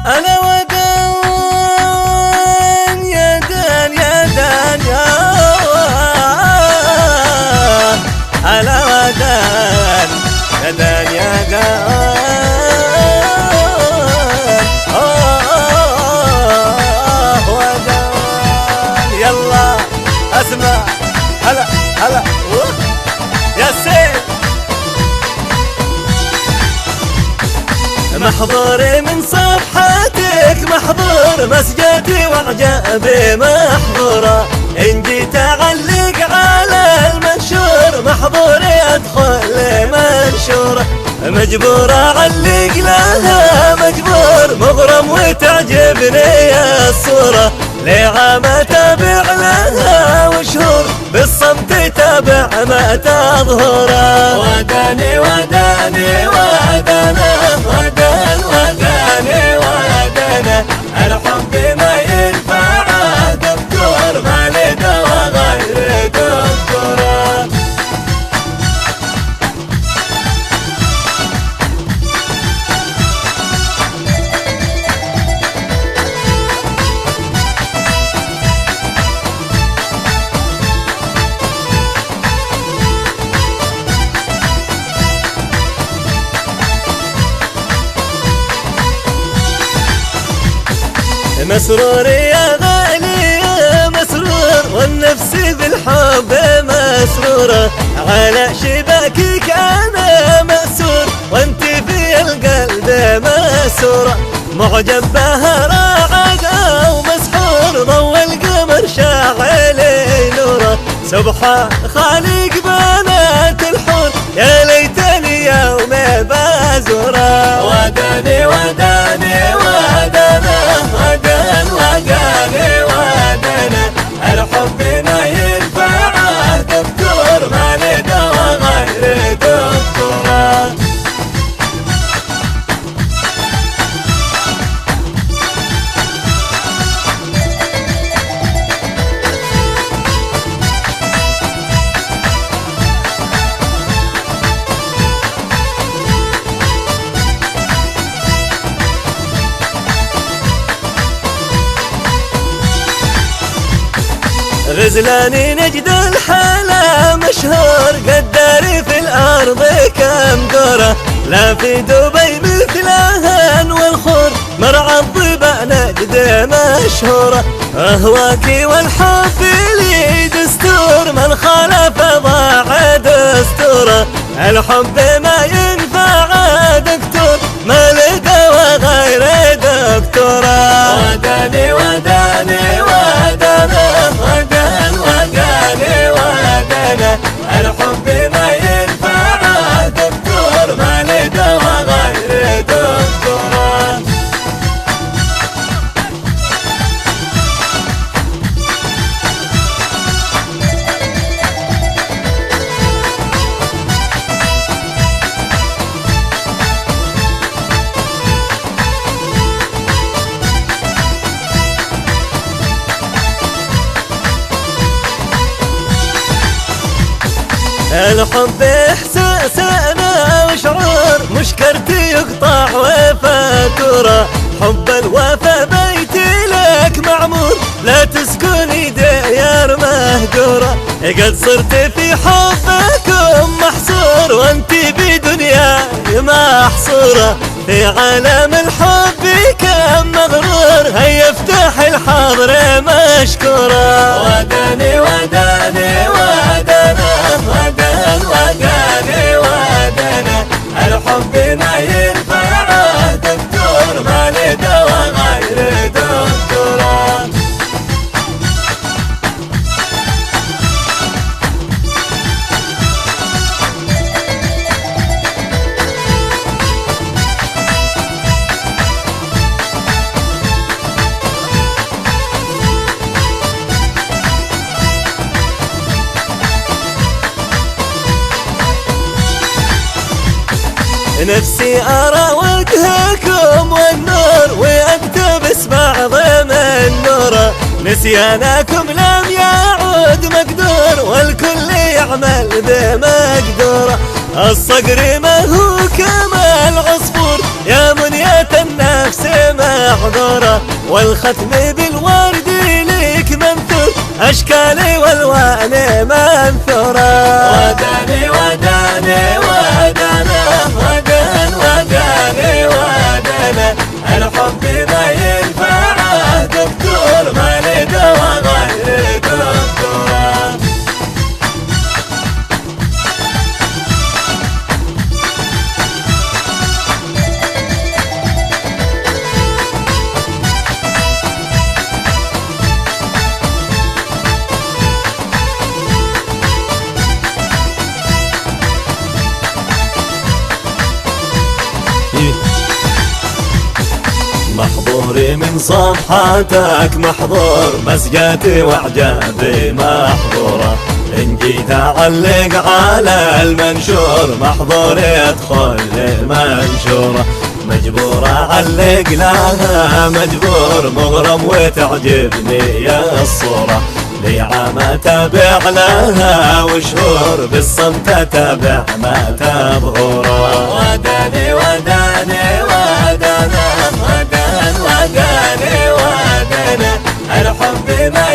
أنا ودان يا دان يا دان يا أنا ودان يا دان يا دان ودان. يلا اسمع هلا هلا يا سيد. محضوري من صفحتك محضور مسجدي واعجابي محضورة، إن جيت أعلق على المنشور محضوري أدخل منشورة، مجبور أعلق لها مجبور مغرم وتعجبني الصورة، لعام أتابع لها وشهور بالصمت تابع ما تظهره. وداني وداني ودانا ودان وداني ودانا، الحب ما ينفع دكتور ما له دوا غير دكتوره. مسرور يا غالي يا مسرور، والنفس بالحب مسرورة، على شباكك أنا مأسور وانت في القلب مسورة، معجب بها راعد أو مسحور ضوء القمر شاعل نوره، سبحان خالق بنات الحور يا ليتني يوم بازوره. وداني وداني ودانا ودان وداني ودانا، الحب ما ينفع دكتور ما له دوا غير دكتوره. غزلاني نجد الحلا مشهور، قداري في الأرض كم دورة، لا في دبي مثلها والخور، مرعى الضبع نجد مشهورة، أهواكي والحب لي دستور، من خالف ضاع دستوره، الحب ما ينفع دكتور ما له دوا غير دكتوره. وداني وداني ودانا ودان وداني ودانا، الحب ما ينفع دكتور ما له دوا غير دكتوره. الحب إحساس أنا وشعور، مشكرتي يقطع وفاتورة، حب الوفا بيتي لك معمور، لا تسكني ديار مهجورة، قد صرت في حبكم محصور، وانت بدنياي محصورة، في عالم الحب كم مغرور، هيا افتح الحاضر مشكورة. وداني وداني ودانا ودان وداني ودانا، الحب ما ينفع دكتور ما له دوا غير دكتوره. نفسي أرى وجهكم والنور، وأكتب بعض من نوره، نسيانكم لم يعود مقدور، والكل يعمل بمقدوره، الصقر ما هو كما العصفور، يا منية النفس ما معذورة، والختم بالورد لك منثور، أشكالي والوان منثورة. وداني وداني ودانا ودان وداني ودانا، الحب ما ينفعه دكتور، ما لي دوا غير دكتورة. محظوري من صفحاتك محظور، مسقاتي واعجابي محظورة، إن جيت أعلق على المنشور محظوري أدخل للمنشورة، مجبور أعلق لها مجبور، مغرم وتعجبني يا الصورة، لي عام أتابع لها وشهور، بالصمت أتابع ما تبغوره. وداني وداني ودانا ودان وداني ودانا، الحب ما